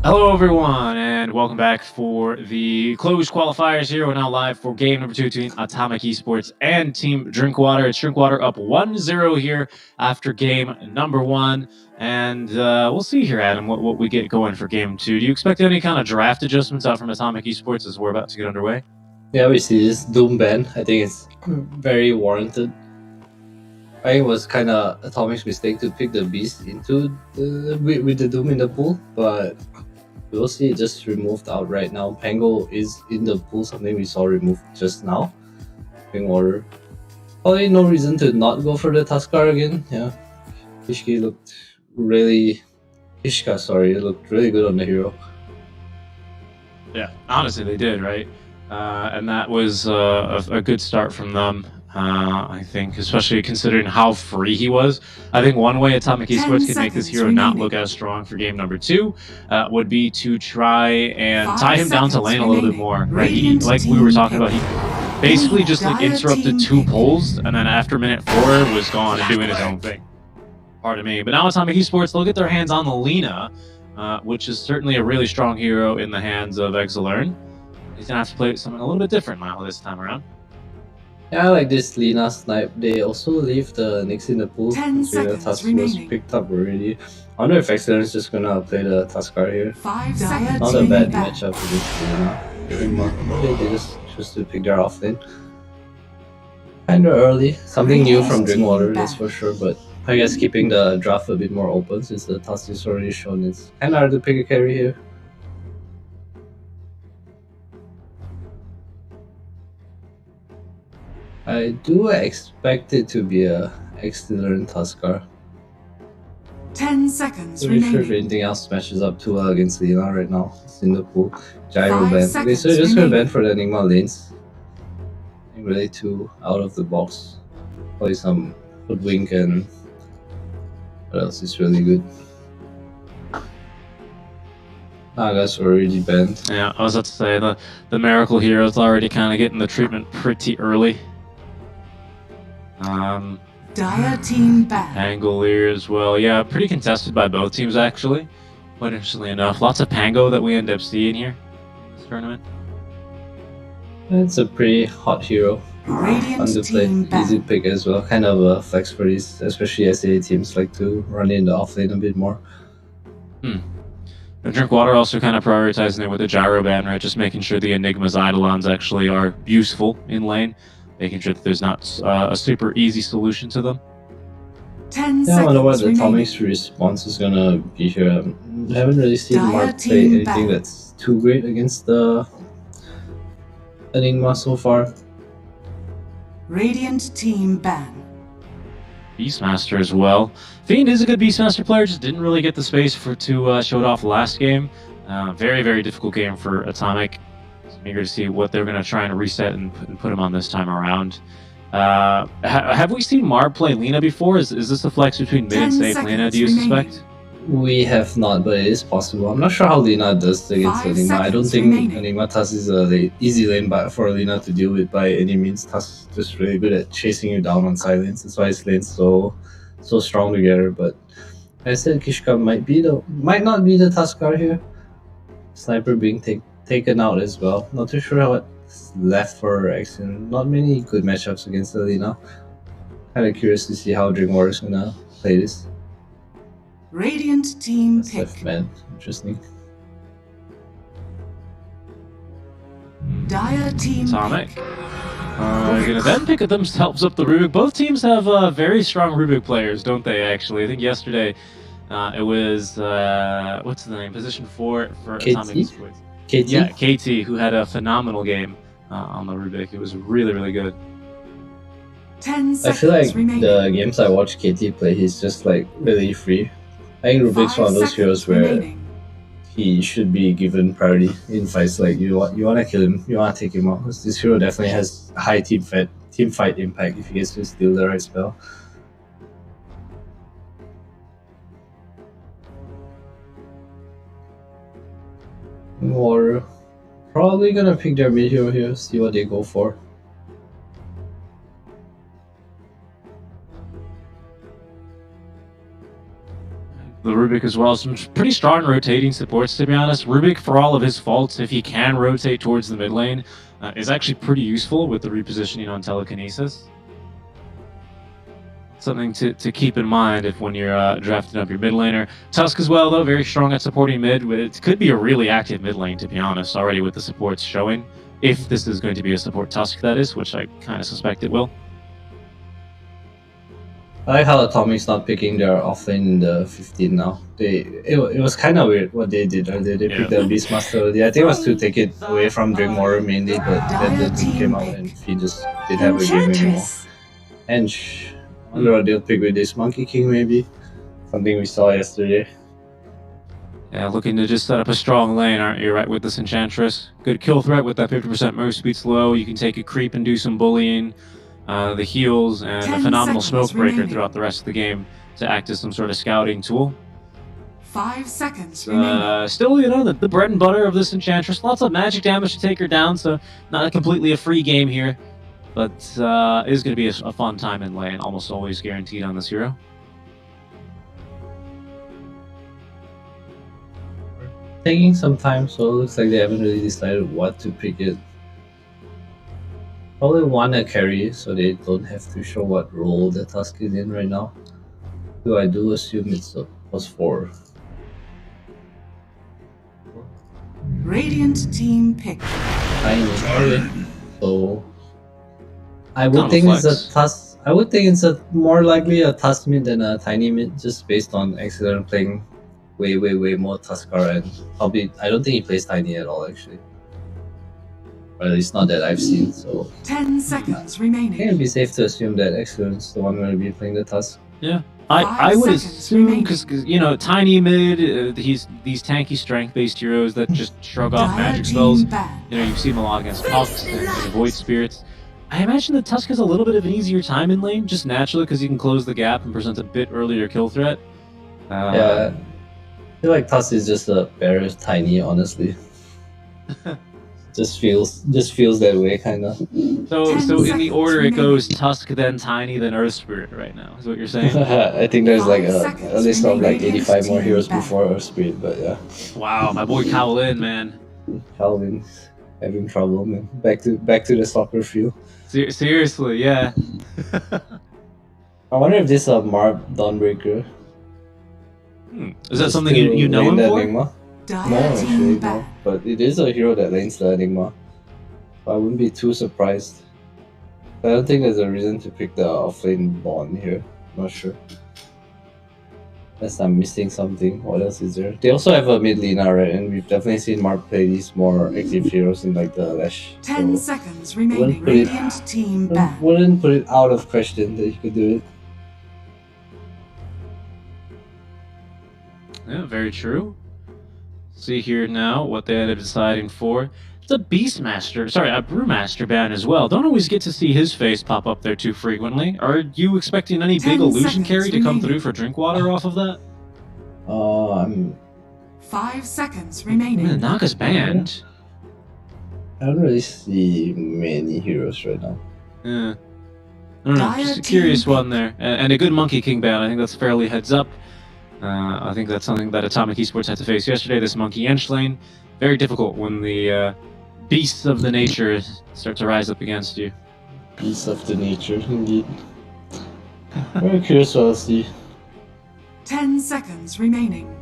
Hello everyone, and welcome back for the closed qualifiers here. We're now live for game number 2 between Atomic Esports and Team Drinkwater. It's Drinkwater up 1-0 here after game number 1. And we'll see here, Adam, what we get going for game 2. Do you expect any kind of draft adjustments out from Atomic Esports as we're about to get underway? Yeah, we see this Doom ban. I think it's very warranted. I think it was kind of Atomic's mistake to pick the Beast into with the Doom in the pool, but we'll see it just removed out right now. Pango is in the pool, something we saw removed just now. Water. Probably no reason to not go for the Tuskar again. Yeah, Kishka looked really good on the hero. Yeah, honestly, they did, right? And that was a good start from them. I think, especially considering how free he was. I think one way Atomic Esports could make this hero not look as strong for game number 2 would be to try and tie him down to lane a little bit more. Right? Like we were talking about, he basically just like interrupted 2 pulls, and then after minute 4 was gone and doing his own thing. Pardon me. But now Atomic Esports, they'll get their hands on the Lina, which is certainly a really strong hero in the hands of Exalern. He's gonna have to play something a little bit different now this time around. Yeah, I like this Lina snipe. They also leave the Nyx in the pool. 10 seconds Tusk remaining. was picked up already. I wonder if Exalern is just gonna play the Tuskar here. 5 seconds. Not a bad matchup for this Lina. They just choose to pick their offlane. Kinda early. Something new from Drinkwater, that's for sure, but I guess keeping the draft a bit more open since the Tusk is already shown. It's kinda hard to pick a carry here. I do expect it to be a Exalern Tuskar. 10 seconds Pretty sure if remaining. anything else matches up too well against Lina right now. It's in the pool. Gyro 5 ban. Okay, seconds so just gonna remaining. ban for the Enigma lanes. Really too out of the box. Probably some Hoodwink and what else is really good? Naga's already banned. Yeah, I was about to say the Miracle Hero's already kind of getting the treatment pretty early. Dire team ban. Pangolier as well. Yeah, pretty contested by both teams actually. Quite interestingly enough, lots of Pango that we end up seeing here in this tournament. It's a pretty hot hero. Radiant Fun to play. team ban. Easy pick as well. Kind of a flex for these, especially SAA teams like to run in the offlane a bit more. And Drinkwater also kind of prioritizing it with the gyro ban, right? Just making sure the Enigma's Eidolons actually are useful in lane. Making sure that there's not a super easy solution to them. 10 Yeah, I wonder what seconds the remaining. Atomic's response is gonna be here. I haven't really seen Dire Mark play team anything ban. that's too great against the Enigma so far. Radiant team ban. Beastmaster as well. Fiend is a good Beastmaster player, just didn't really get the space to show it off last game. Very, very difficult game for Atomic. So I'm eager to see what they're going to try and reset and put him on this time around. Have we seen Marb play Lina before? Is this a flex between mid and 10 safe Lina, seconds do you remaining. suspect? We have not, but it is possible. I'm not sure how Lina does against 5 Enigma. I don't seconds think remaining. Enigma Tusk is a easy lane for Lina to deal with by any means. Tusk is just really good at chasing you down on side lanes. That's why his lane's so strong together. But I said Kishka might not be the Tuskar here. Sniper being taken out as well. Not too sure what's left for Exen. Not many good matchups against Lina. Kind of curious to see how Drinkwater is gonna play this. Radiant team pick. SF man, interesting. Dire team Atomic. pick. They're going to then pick themselves up the Rubik. Both teams have very strong Rubik players, don't they, actually? I think yesterday it was, what's the name? Position 4 for KT? Atomic Esports. KT? Yeah, KT, who had a phenomenal game on the Rubik. It was really, really good. 10 I seconds feel like remaining. the games I watch KT play, he's just like really free. I think Rubik's 5 one of those heroes seconds where remaining. he should be given priority in fights. Like you want to kill him, you want to take him out. Because this hero definitely has high team fight impact if he gets to steal the right spell. Or probably gonna pick their mid hero here, see what they go for. the Rubik as well. Some pretty strong rotating supports, to be honest. Rubik, for all of his faults, if he can rotate towards the mid lane, is actually pretty useful with the repositioning on telekinesis. Something to keep in mind if when you're drafting up your mid laner. Tusk as well, though, very strong at supporting mid. It could be a really active mid lane, to be honest, already with the supports showing. If this is going to be a support Tusk, that is, which I kind of suspect it will. I like how Atomic's not picking their offlane in the 15 now. It was kind of weird what they did earlier. They picked the Beastmaster earlier. I think it was to take it away from Dreamwater mainly, but then the team came out and he just didn't have a game anymore. And I wonder what they'll pick with this Monkey King maybe. Something we saw yesterday. Yeah, looking to just set up a strong lane, aren't you, right, with this Enchantress? Good kill threat with that 50% move speed slow. You can take a creep and do some bullying. The heals, and a phenomenal smoke breaker throughout the rest of the game to act as some sort of scouting tool. 5 seconds remaining. Still, you know, the bread and butter of this Enchantress. Lots of magic damage to take her down, so not completely a free game here. But it is going to be a fun time in lane, almost always guaranteed on this hero. Taking some time, so it looks like they haven't really decided what to pick it. Probably want a carry, so they don't have to show what role the Tusk is in right now. So I do assume it's a +4. Radiant team pick. Tiny. So I would think it's a Tusk. I would think it's a more likely a Tusk mid than a Tiny mid, just based on Excellent playing way more Tuskar, and probably I don't think he plays Tiny at all actually. Or at least not that I've seen, so 10 seconds I remaining. think it'd be safe to assume that Excellent's the one going to be playing the Tusk. Yeah, I would assume, because you know, Tiny mid, he's these tanky strength-based heroes that just shrug off magic spells. You know, you've seen them a lot against Pucks and Void Spirits. I imagine the Tusk has a little bit of an easier time in lane, just naturally, because he can close the gap and present a bit earlier kill threat. Yeah, I feel like Tusk is just a better Tiny, honestly. Just feels that way, kind of. So in the order it goes Tusk, then Tiny, then Earth Spirit right now, is what you're saying? I think there's like a list of like 85 more heroes before Earth Spirit, but yeah. Wow, my boy Calvin, man. Calvin's having trouble, man. Back to the soccer field. Seriously, yeah. I wonder if this is a Marv Dawnbreaker. Is that something you know him for? Enigma? No, actually, no. But it is a hero that lanes the Enigma. So I wouldn't be too surprised. I don't think there's a reason to pick the offlane Bond here. Not sure. Unless I'm missing something. What else is there? They also have a mid laner, right? And we've definitely seen Mark play these more active heroes in like the Lash. 10 seconds remaining. Radiant team back. Wouldn't put it out of question that you could do it. Yeah, very true. See here now what they ended up deciding for. It's a Beastmaster, sorry, a Brewmaster ban as well. Don't always get to see his face pop up there too frequently. Are you expecting any big illusion carry to come through for Drinkwater off of that? I'm 5 seconds remaining. Man, Naga's banned. I don't really see many heroes right now. Yeah. I don't know, just a curious one there. And a good Monkey King ban, I think that's fairly heads up. I think that's something that Atomic Esports had to face yesterday, this Monkey Ench lane. Very difficult when the beasts of the nature start to rise up against you. Beasts of the nature, indeed. Very curious what I'll see. 10 seconds remaining.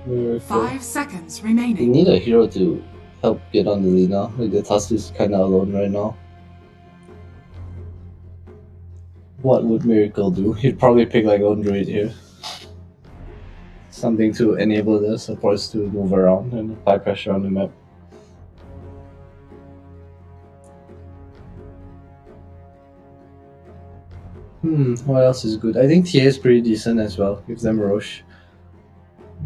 5 seconds We remaining. need a hero to help get on the lead now. Like the Tusk is kinda alone right now. What would Miracle do? He'd probably pick like own druid here. Something to enable the supports to move around and apply pressure on the map. What else is good? I think TA is pretty decent as well. Gives them Roche.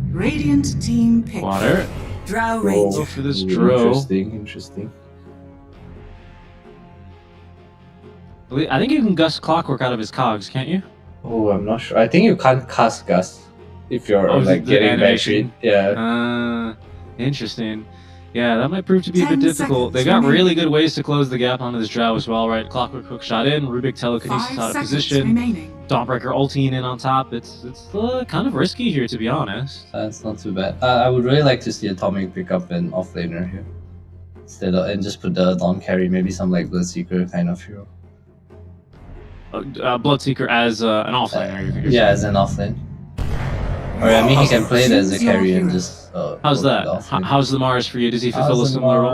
Radiant team pick. Water. Drow Oh, range. Go for this Drow. Interesting. I think you can Gust Clockwork out of his cogs, can't you? Oh, I'm not sure. I think you can't cast Gust if you're Oh, like the getting animation? battery. Yeah. Interesting. Yeah, that might prove to be a bit 10 difficult. They seconds got really remaining. good ways to close the gap onto this Drow as well, right? Clockwork Hook shot in, Rubik telekinesis 5 out of seconds position, remaining. Dawnbreaker ulting in on top. It's kind of risky here, to be honest. That's not too bad. I would really like to see Atomic pick up an offlaner here. Instead of, and just put the Dawn carry, maybe some like Bloodseeker kind of hero. Bloodseeker as an offlaner. Yeah, as an offlane. Or I mean, he can play it as a Choose your carry and hero. just. How's go that? to the offlane. How's the Mars for you? Does he fulfill a How's the similar role?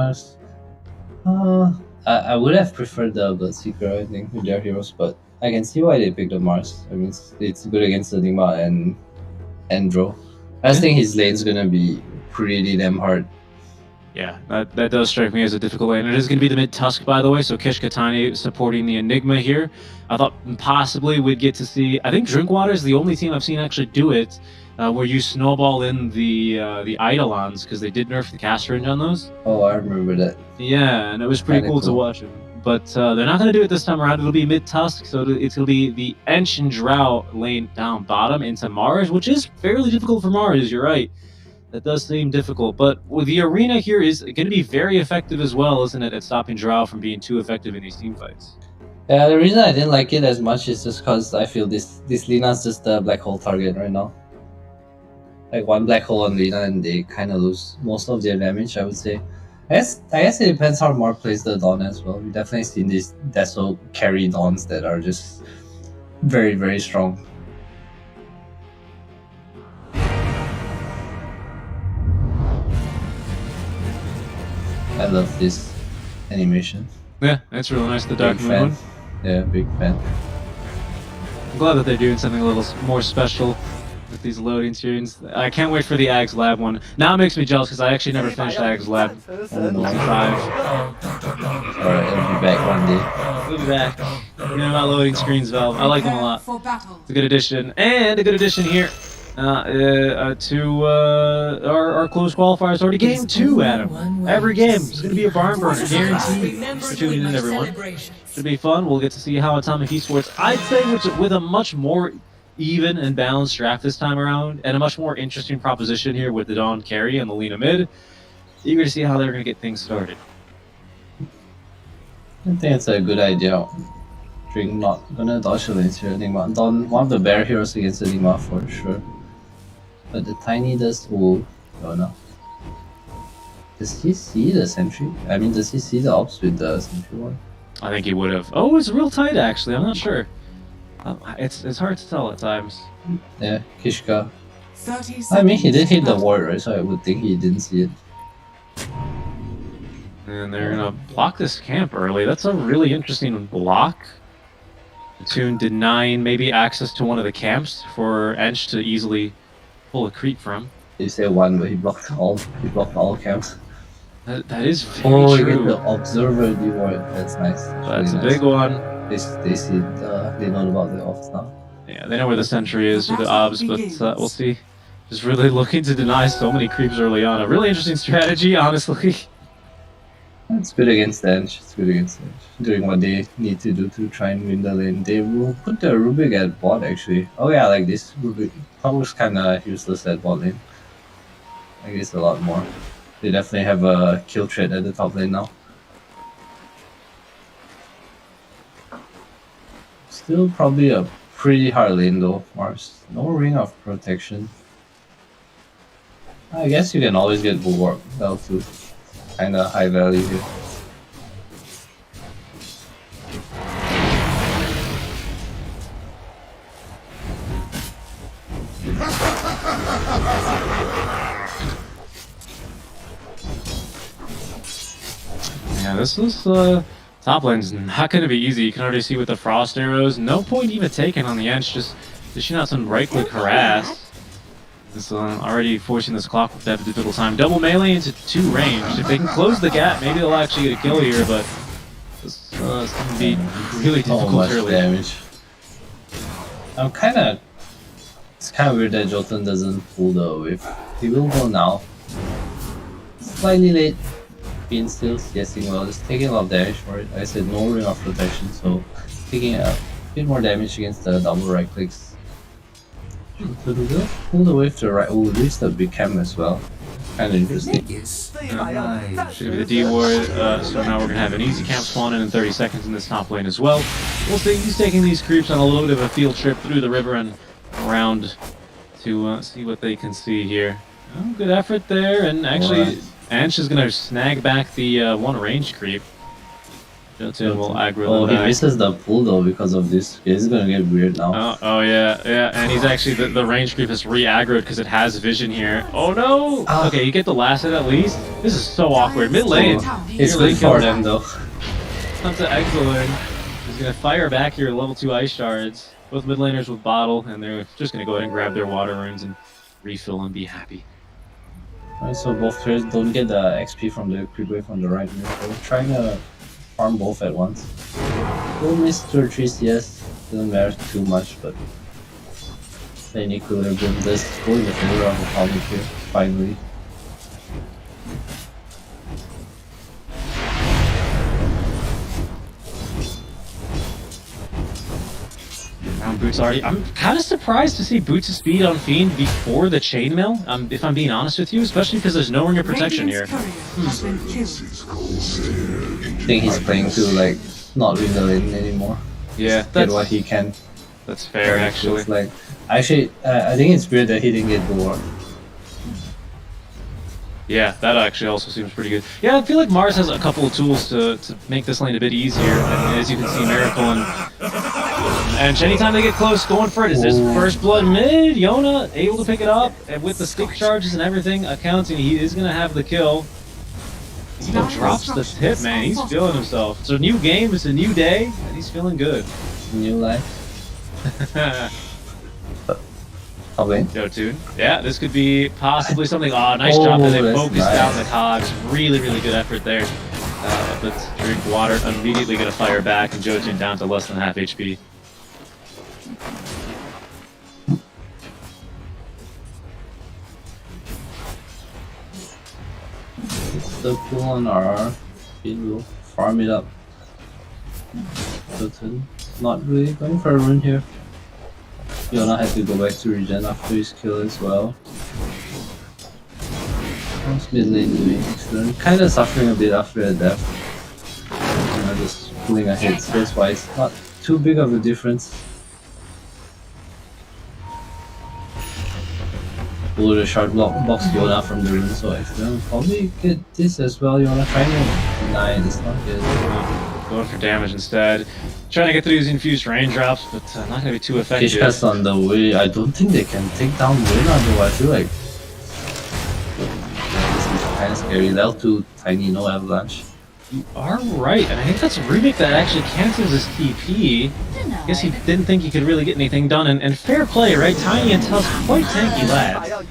Mars? I would have preferred the Bloodseeker, I think, with their heroes, but I can see why they picked the Mars. I mean, it's good against Enigma and Andro. I just think his lane's gonna be pretty damn hard. Yeah, that does strike me as a difficult lane. It is going to be the mid-Tusk, by the way, so Kishkatani supporting the Enigma here. I thought possibly we'd get to see... I think Drinkwater is the only team I've seen actually do it, where you snowball in the Eidolons, because they did nerf the cast range on those. Oh, I remember that. Yeah, and it was pretty Kinda cool to cool. watch them. But they're not going to do it this time around. It'll be mid-Tusk, so it's going to be the Ench and Drow lane down bottom into Mars, which is fairly difficult for Mars, you're right. That does seem difficult, but with the arena here is going to be very effective as well, isn't it, at stopping Drow from being too effective in these team fights? Yeah, the reason I didn't like it as much is just because I feel this Lina's just a black hole target right now. Like one black hole on Lina and they kind of lose most of their damage, I would say. I guess it depends how Mark plays the Dawn as well. We've definitely seen these Deso carry Dawns that are just very, very strong. I love this animation. Yeah, that's really nice, the Dark Big Moon fan. one. Yeah, big fan. I'm glad that they're doing something a little more special with these loading screens. I can't wait for the Ags Lab one. Now it makes me jealous because I actually never finished Ags Lab. Oh, no. 5. Alright, I'll be back one day. We'll be back. You know about loading screens, Valve. I like them a lot. For battle. It's a good addition. And a good addition here to our closed qualifiers already. Game 2, Adam. Every game is going to be a barn burner, guaranteed. For tuning in, everyone. Should be fun. We'll get to see how Atomic Esports, I'd say, with a much more even and balanced draft this time around, and a much more interesting proposition here with the Dawn carry and the Lina mid. Eager to see how they're going to get things started. I think it's a good idea. Drink not gonna dodge the lanes here. Enigma. Dawn, one of the bear heroes against Enigma for sure. But the Tiny does. Oh no. Does he see the sentry? I mean, does he see the ops with the sentry one? I think he would have. Oh, it's real tight, actually. I'm not sure. It's hard to tell at times. Yeah, Kishka. 30 seconds. I mean, he did hit the battle. ward, right? So I would think he didn't see it. And they're going to block this camp early. That's a really interesting block. Tune denying maybe access to one of the camps for Ench to easily pull a creep from. You say one, but he blocked all. He blocked all camps. That is very Oh, you get true. the observer reward. That's nice. That's a really big one. nice. They see they know about the ops now. Yeah, they know where the sentry is with the obs, but we'll see. Just really looking to deny so many creeps early on. A really interesting strategy, honestly. It's good against Ench. It's good against Ench. Doing what they need to do to try and win the lane. They will put the Rubik at bot actually. Oh yeah, like this Rubik. Probably kinda useless at bot lane. I guess a lot more. They definitely have a kill threat at the top lane now. Still probably a pretty hard lane though, Mars. No ring of protection. I guess you can always get Bulwark L2. Kinda high value here. Yeah, this is top lane's not going to be easy. You can already see with the frost arrows. No point even taken on the Ench. Just dishing out some right click harass. This already forcing this clock to have a difficult time. Double melee into 2 range. If they can close the gap, maybe they'll actually get a kill here. But this is going to be really So difficult much early. damage. I'm kinda. It's kinda weird that Jotun doesn't pull the whip. He will go now. Slightly late. Being still guessing well, just taking a lot of damage for it. Like I said, no ring of protection, so taking a bit more damage against the double right clicks. So the will pull the whip to the right. Oh, reach the big cam as well. kind of interesting. Should be the D ward. So now we're gonna have an easy camp spawn in 30 seconds in this top lane as well. We'll see. He's taking these creeps on a little bit of a field trip through the river and around to see what they can see here. Oh, good effort there, and actually, Ansh is gonna snag back the one range creep. Jotun will aggro Oh, them he back. misses the pull though because of this. Okay, this is gonna get weird now. Oh yeah, and he's actually, the range creep has re-aggroed because it has vision here. Oh no! Okay, you get the last hit at least. This is so awkward. Mid lane. It's Nearly good for killed. them though. Up to Excellent. He's gonna fire back your level 2 ice shards. Both mid laners with bottle, and they're just gonna go ahead and grab their water runes and refill and be happy. Alright, so both players don't get the XP from the creep wave on the right mid. So we're trying to farm both at once. We'll miss 2 or 3s, yes. Doesn't matter too much, but lane equilibrium does go in the favor of Atomic here, finally. Boots already. I'm kind of surprised to see Boots' speed on Fiend before the chainmail, if I'm being honest with you, especially because there's no ring of protection here. Radiant's courier has been killed. I think he's playing to like not win the lane anymore. Yeah, Get what he can. that's fair actually. It's like, actually, I think it's weird that he didn't get the war. Yeah, that actually also seems pretty good. Yeah, I feel like Mars has a couple of tools to make this lane a bit easier. And as you can see, Miracle and anytime they get close, going for it is his first blood mid. Yona able to pick it up, and with the stick charges and everything accounting, he is gonna have the kill. He drops the tip, man. He's feeling himself. It's a new game, it's a new day, and he's feeling good. New life. Top lane. Jotun. Yeah, this could be possibly something. Oh, nice job that they that's focused nice. down the cogs. Really, really good effort there. Let's drink water. Immediately gonna fire back, and Jotun down to less than half HP. The pull on RR. It will farm it up. Jotun not really going for a run here. Yona had to go back to regen after his kill as well. How's mid lane doing? Excellent. Kind of suffering a bit after a death. You know, just pulling ahead space wise. Not too big of a difference. Pull the shard block box Yona from the rune, so excellent. Probably get this as well. Yona trying to deny it. It's not good. Going for damage instead. Trying to get through these infused raindrops, but not gonna be too effective. Kishka's on the way. I don't think they can take down Yona though. I feel like this is kind of scary. Level 2 tiny, no avalanche. You are right, and I think that's a remake that actually cancels his TP. I guess he didn't think he could really get anything done, and fair play, right? Tiny and Tusk, quite tanky lads.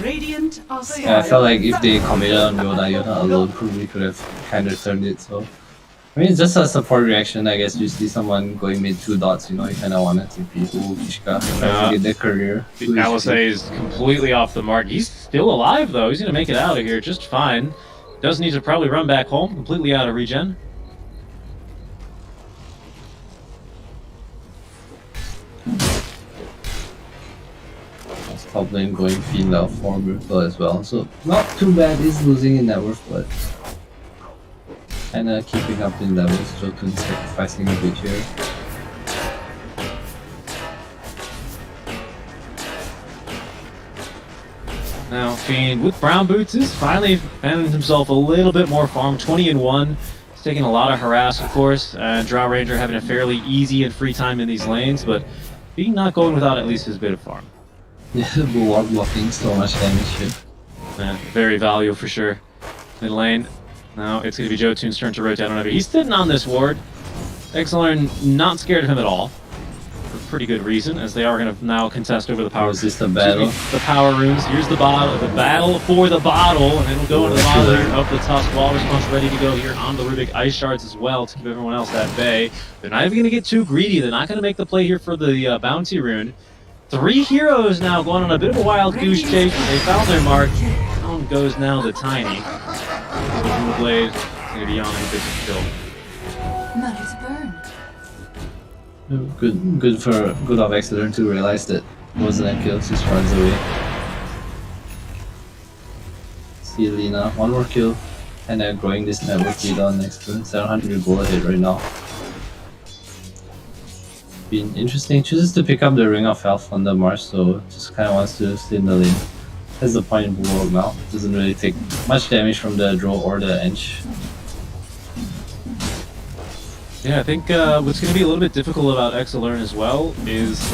Radiant are Yeah, I felt like if they committed on Yona alone, probably could have kind of turned it. So, I mean, it's just a support reaction. I guess you see someone going mid 2 dots, you know, you kind of want to TP Kishka, try to get their career. Epulze is completely off the mark. He's still alive though. He's gonna make it out of here just fine. Does need to probably run back home, completely out of regen. Top lane going Fiend level 4 Brutal as well, so not too bad. He's losing in net worth, but kinda keeping up in levels. Jotun sacrificing a bit here. Now Fiend with brown boots is finally found himself a little bit more farm, 20 and 1. He's taking a lot of harass, of course, and Drow Ranger having a fairly easy and free time in these lanes, but Fiend not going without at least his bit of farm. Yeah, Bulwark blocking so much damage here. Very valuable for sure. Mid lane. Now it's going to be Jotun's turn to rotate on over. He's sitting on this ward. Exelern not scared of him at all. For pretty good reason, as they are going to now contest over the power. Is this the battle? The power runes. Here's the bottle. The battle for the bottle, and it'll go into the bottle of the Tusk. Wall response ready to go here on the Rubik Ice Shards as well to keep everyone else at bay. They're not even going to get too greedy. They're not going to make the play here for the bounty rune. 3 heroes now going on a bit of a wild goose chase. They found their mark. Down goes now the Tiny. From the blade, it's going to be on a bit of kill. Money to burn. Good of Exeter to realize that it wasn't a kill, just runs away. see Lina. One more kill. And they're growing this network lead on next to 700 gold ahead right now. Been interesting. Chooses to pick up the Ring of Health on the Mars, so just kind of wants to stay in the lane. That's the point in Bulwark now. Doesn't really take much damage from the draw or the Ench. Yeah, I think what's going to be a little bit difficult about Exalearn as well is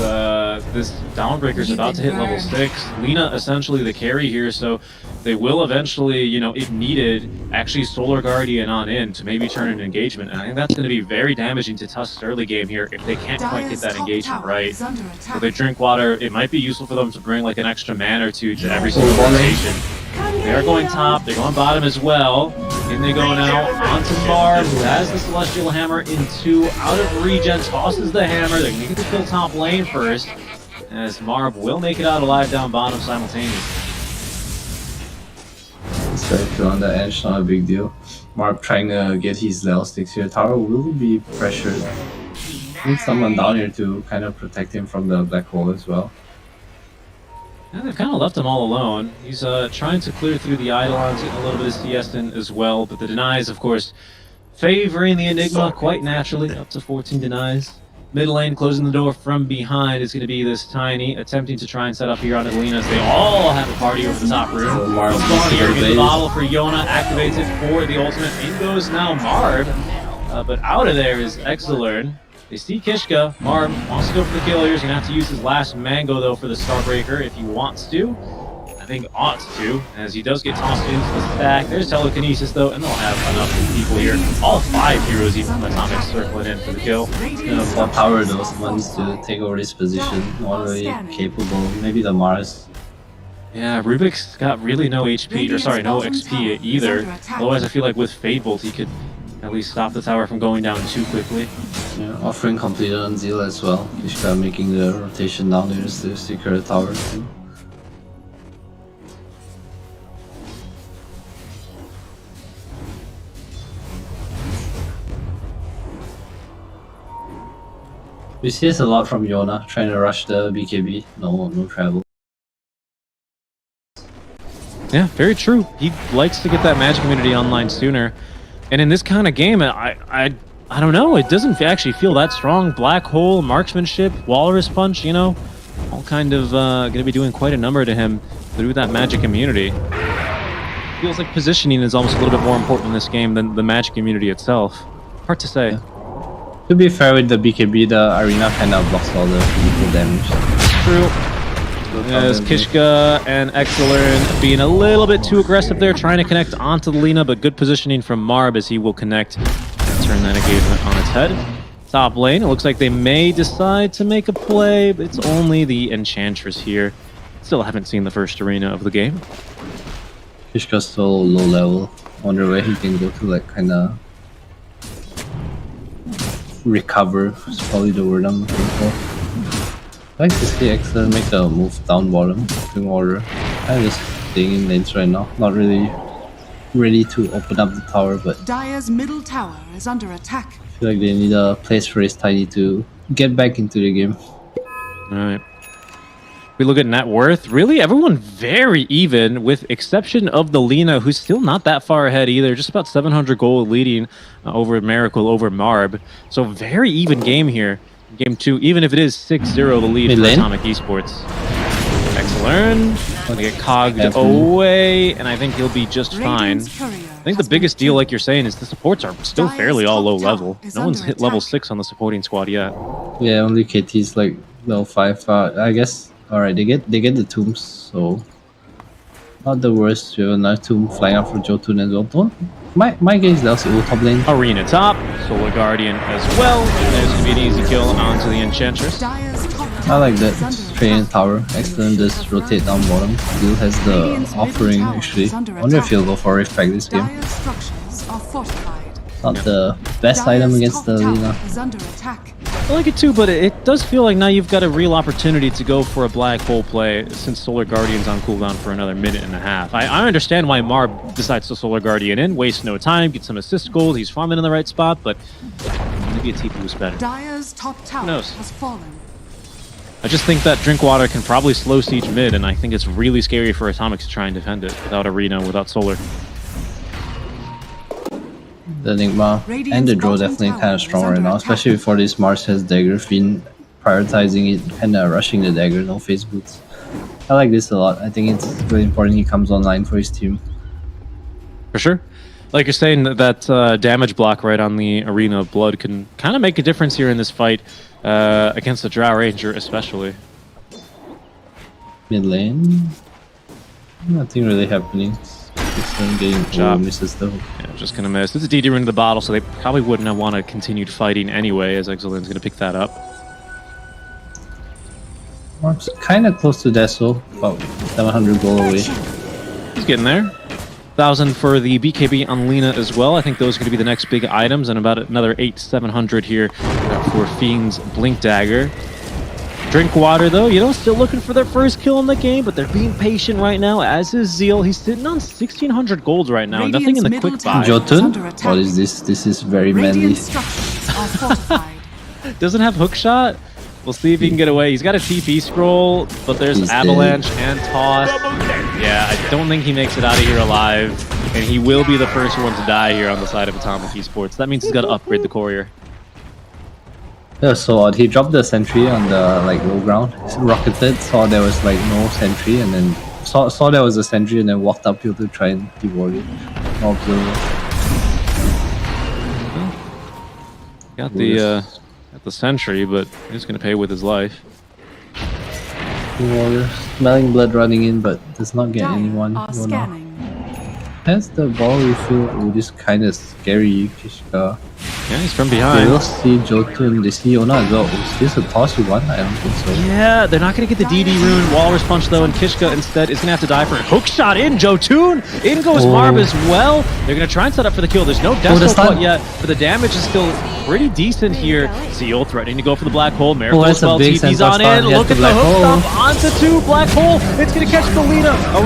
this Downbreaker's about to hit level 6. Lina essentially the carry here, so they will eventually, you know, if needed, actually Solar Guardian on in to maybe turn an engagement. And I think that's going to be very damaging to Tusk's early game here if they can't quite get that engagement right. So they drink water. It might be useful for them to bring like an extra man or two to every single rotation. They are going top, they're going bottom as well. In they go now, onto Marb, who has the Celestial Hammer into out of regen, tosses the hammer. They're going to get the kill top lane first, as Marb will make it out alive down bottom simultaneously. Straight kill on the Ench, not a big deal. Marb trying to get his level 6 here. Tower will be pressured. Need someone down here to kind of protect him from the black hole as well. Yeah, they've kind of left him all alone. He's trying to clear through the Eidolons, getting a little bit of CS in as well, but the denies, of course, favoring the Enigma quite naturally, up to 14 denies. Mid lane closing the door from behind is going to be this Tiny, attempting to try and set up here on Adelina's. They all have a party over the top room. So Marb here, gets the bottle for Yona, activates it for the ultimate. In goes now Marb, but out of there is Exalearn. They see Kishka. Marb wants to go for the kill here. He's going to have to use his last Mango, though, for the Starbreaker if he wants to. I think ought to, as he does get tossed into the stack. There's Telekinesis, though, and they'll have enough people here. All 5 heroes, even Atomic, circling in for the kill. What power those ones to take over this position. Not really capable. Maybe the Mars. Yeah, Rubik's got really no HP, or sorry, no XP either. Otherwise, I feel like with Fadebolt, he could at least stop the tower from going down too quickly. Yeah, offering completed on Zeal as well. Kishka making the rotation down there to secure the tower too. We see this a lot from Yona, trying to rush the BKB. No travel. Yeah, very true. He likes to get that magic immunity online sooner. And in this kind of game, I don't know, it doesn't actually feel that strong. Black Hole, Marksmanship, Walrus Punch, you know, all kind of going to be doing quite a number to him through that magic immunity. Feels like positioning is almost a little bit more important in this game than the magic immunity itself. Hard to say. Yeah. To be fair, with the BKB, the arena kind of blocks all the physical damage. True. As Kishka and Exalearn being a little bit too aggressive there, trying to connect onto the Lina, but good positioning from Marb as he will connect and turn that engagement on its head. Top lane, it looks like they may decide to make a play, but it's only the Enchantress here. Still haven't seen the first arena of the game. Kishka's so low level. Wonder where he can go to, like, kind of recover. Is probably the word I'm looking for. I like to see Exalearn make a move down bottom, drink water. I'm just staying in lanes right now. Not really ready to open up the tower, but Dire's middle tower is under attack. I feel like they need a place for his Tiny to get back into the game. Alright. We look at net worth. Really, everyone very even, with exception of the Lina, who's still not that far ahead either. Just about 700 gold leading over Miracle, over Marb. So very even game here. Game 2, even if it is 6-0 the lead for Atomic Esports. Exalearn gonna get cogged away, and I think he'll be just fine. I think the biggest deal, like you're saying, is the supports are still fairly all low level. No one's hit level 6 on the supporting squad yet. Yeah, only KT's like level 5. I guess. Alright, they get the tombs, so not the worst. We have another tomb flying out for Jotun as well. Don't my guess that's all top lane. Arena top, Solar Guardian as well. There's gonna be an easy kill onto the Enchantress. I like that. Straight in tower. Excellent, just rotate down bottom. Bill has the offering actually. I wonder if he'll go for Rift Pack this game. Not the best item against the Lina. I like it too, but it does feel like now you've got a real opportunity to go for a black hole play since Solar Guardian's on cooldown for another minute and a half. I understand why Marb decides to Solar Guardian in, waste no time, get some assist gold, he's farming in the right spot, but maybe a TP was better. Dire's top tower has fallen. I just think that Drinkwater can probably slow siege mid, and I think it's really scary for Atomic to try and defend it without Arena, without Solar. The Enigma and the draw definitely kind of strong right now, especially before this Mars has dagger. Finn prioritizing it, kind of rushing the dagger, no face boots. I like this a lot. I think it's really important he comes online for his team. For sure. Like you're saying, that damage block right on the Arena of Blood can kind of make a difference here in this fight against the Drow Ranger especially. Mid lane, nothing really happening. Getting misses though. Yeah, just gonna miss. This is DD rune to the bottle, so they probably wouldn't have wanted continued fighting anyway, as Exolin's gonna pick that up. Mark's kind of close to Deso, about 700 gold away. He's getting there. 1,000 for the BKB on Lina as well. I think those are going to be the next big items, and about another 700 here for Fiend's Blink Dagger. Drinkwater, though, you know, still looking for their first kill in the game, but they're being patient right now, as is Zeal. He's sitting on 1,600 gold right now. Nothing in the quick buy. Jotun? What is this? This is very manly. Doesn't have hookshot. We'll see if he can get away. He's got a TP scroll, but there's Avalanche and Toss. Yeah, I don't think he makes it out of here alive, and he will be the first one to die here on the side of Atomic Esports. That means he's got to upgrade the courier. That was so odd. He dropped the sentry on the low ground, rocketed, saw there was no sentry, and then saw there was a sentry, and then walked uphill to try and deboard it. No observer. Got the sentry, but he's gonna pay with his life. Water, smelling blood running in, but does not get anyone. Has the ball refill? Oh, this kind of scary, Kishka. Yeah, he's from behind. They will see Jotun, they see Ona as well. Is this a toss you want? I don't think so. Yeah, they're not going to get the DD rune. Walrus Punch, though, and Kishka instead is going to have to die for a hook shot in. Jotun! In goes Marb as well. They're going to try and set up for the kill. There's no death quite yet, but the damage is still pretty decent here. Zeal threatening to go for the black hole. Miracle as well. TP's on in. Look at the hook stop onto 2. Black hole. It's going to catch the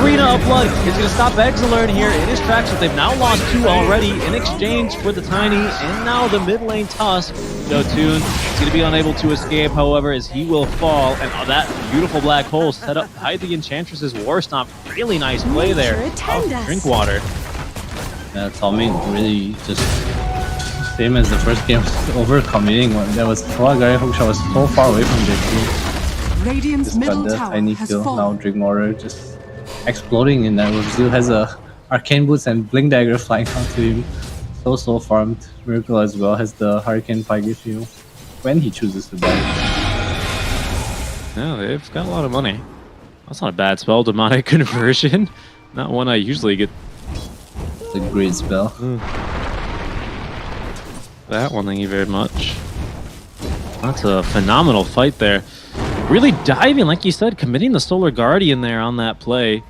Arena of Blood. It's going to stop Exalern here in his tracks, but they've now lost 2 already in exchange for the Tiny, and now the mid lane Tusk. Jotun is going to be unable to escape, however, as he will fall. And that beautiful black hole set up by the Enchantress's War Stomp. Really nice play there. Drinkwater. Yeah, Tommy really just same as the first game, overcommitting one. There was Guy hookshot was so far away from the team. Radiant's middle tower tiny has kill. fallen. Now Drinkwater just exploding in that. Zeal has a Arcane Boots and Blink Dagger flying onto him. So farmed. Miracle as well has the Hurricane Tiger Shield when he chooses to die. Yeah, they've got a lot of money. That's not a bad spell. Demonic Conversion. Not one I usually get. It's a great spell. That one, thank you very much. That's a phenomenal fight there. Really diving, like you said, committing the Solar Guardian there on that play.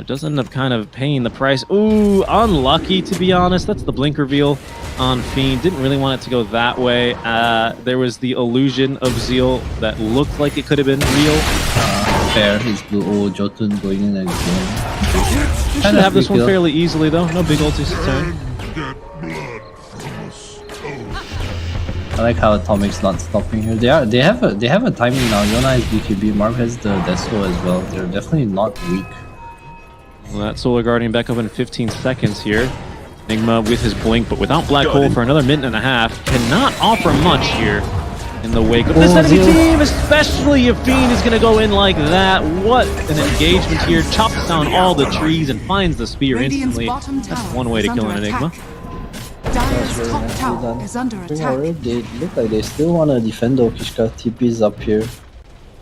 Does end up kind of paying the price. Ooh, unlucky to be honest. That's the blink reveal on Fiend. Didn't really want it to go that way. There was the illusion of Zeal that looked like it could have been real. Fair, he's blue. Oh, Jotun going in again. Should have this one fairly easily though. No big ultis to turn. I like how Atomic's not stopping here. They have a timing now. Yona is BKB. Marv has the Deso as well. They're definitely not weak. Well, that Solar Guardian back up in 15 seconds here. Enigma with his blink, but without Black Hole for another minute and a half. Cannot offer much here in the wake of this enemy team, especially if Fiend is going to go in like that. What an engagement here. Chops down all the trees and finds the spear instantly. That's one way to kill an Enigma. Dire's top tower is under attack. They look like they still want to defend though. Kishka TP is up here.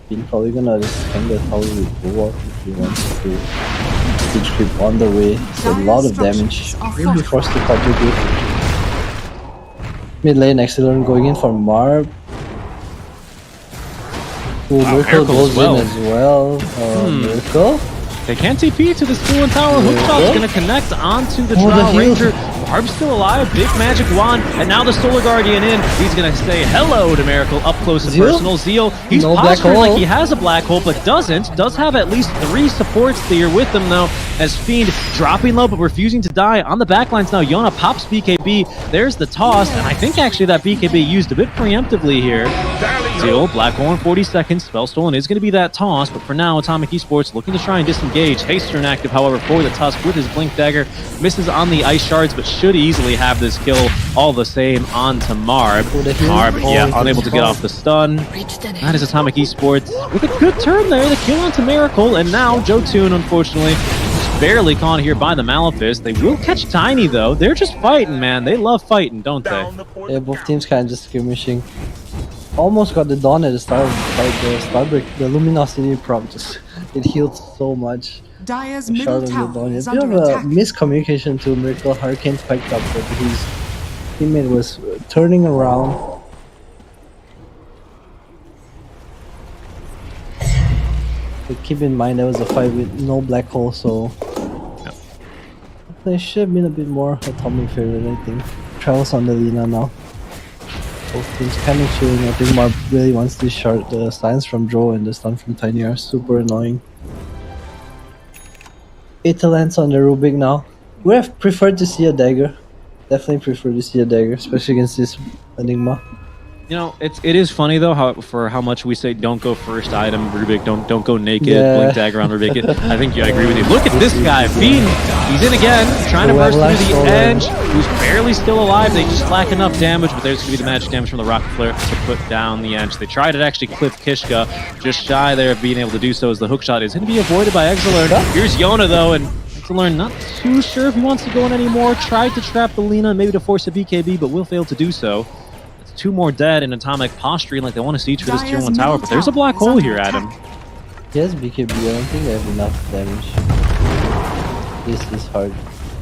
Fiend probably gonna just hang the tower with Bulwark if he wants to. Siege creep on the way, so a lot of damage. He'll be forced to contribute. Mid lane, Exalern going in for Marb. Ooh, Miracle goes in as well. Miracle? They can't TP to the Stolen Tower. Hookshot's going to connect onto the Drow Ranger. Barb's still alive. Big magic wand. And now the Solar Guardian in. He's going to say hello to Miracle up close and personal. Zeal, he's posturing like he has a black hole, but doesn't. Does have at least 3 supports here with him, though. as Fiend dropping low but refusing to die. On the backlines now, Yona pops BKB. There's the toss, and I think actually that BKB used a bit preemptively here. Zeal, Black Hole in 40 seconds. Spell Stolen is going to be that toss, but for now, Atomic Esports looking to try and disengage. Haster inactive, however, for the Tusk with his Blink Dagger. Misses on the Ice Shards, but should easily have this kill all the same onto Marb. Marb, yeah, unable to get off the stun. That is Atomic Esports with a good turn there. The kill onto Miracle, and now Jotun, unfortunately, just barely caught here by the Malefice. They will catch Tiny, though. They're just fighting, man. They love fighting, don't they? Yeah, both teams kind of just skirmishing. Almost got the Dawn at the start of the Starbreak. The Luminosity proc just, it healed so much. Dire's middle tower is A bit of under a attack. miscommunication to Miracle. Hurricane spiked up, but his teammate was turning around. But keep in mind there was a fight with no black hole, so they should have been a bit more Atomic favorite, I think. Travels on the Lina now. Both teams kind of chilling. I think Marb really wants to shard the silence from Dro, and the stun from Tiny are super annoying. Ita lands on the Rubik now. Would have preferred to see a dagger. Definitely prefer to see a dagger, especially against this Enigma. You know, it is funny though how much we say don't go first item Rubik, don't go naked, Yeah. Blink Dagger on Rubik. I think I agree with you. Look at this guy, Fiend. He's in again, trying to burst through the edge. Who's barely still alive. They just lack enough damage, but there's gonna be the magic damage from the Rocket Flare to put down the edge. They tried to actually clip Kishka, just shy there of being able to do so, as the hookshot is gonna be avoided by Exilern. Here's Yona though, and Exilern not too sure if he wants to go in anymore. Tried to trap the Lina, maybe to force a BKB, but will fail to do so. Two more dead in Atomic posturing like they want to siege for this tier 1 tower, but there's a black hole here, Adam. He has BKB, I don't think they have enough damage. This is hard.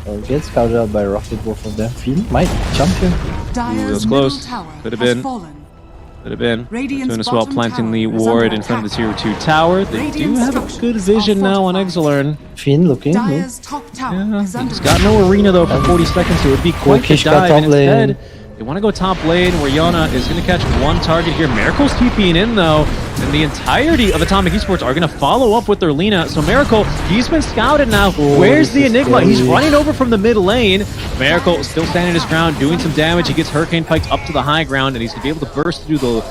Oh, gets scouted out by Rocket, both of them. Fiend might jump here. Ooh, that was close. Could have been. Could have been. Jotun as well planting the ward in front of the tier 2 tower. They do have a good vision now on Exilern. Fiend looking. Yeah, he's got no arena though for 40 seconds, so it would be quite the dive. And instead, they want to go top lane where Yona is going to catch one target here. Miracle's TPing in though, and the entirety of Atomic Esports are going to follow up with their Lina. So Miracle, he's been scouted now. Where's the Enigma? He's running over from the mid lane. Miracle still standing his ground, doing some damage. He gets Hurricane Piked up to the high ground, and he's going to be able to burst through the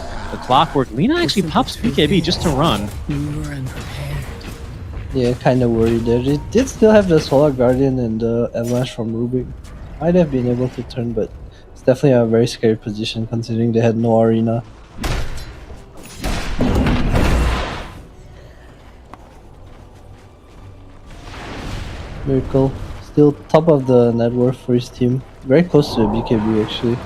clockwork. Lina actually pops BKB just to run. Yeah, kind of worried there. They did still have the Solar Guardian and the Avalanche from Rubik. Might have been able to turn, but definitely a very scary position considering they had no arena. Miracle still top of the net worth for his team. Very close to the BKB actually.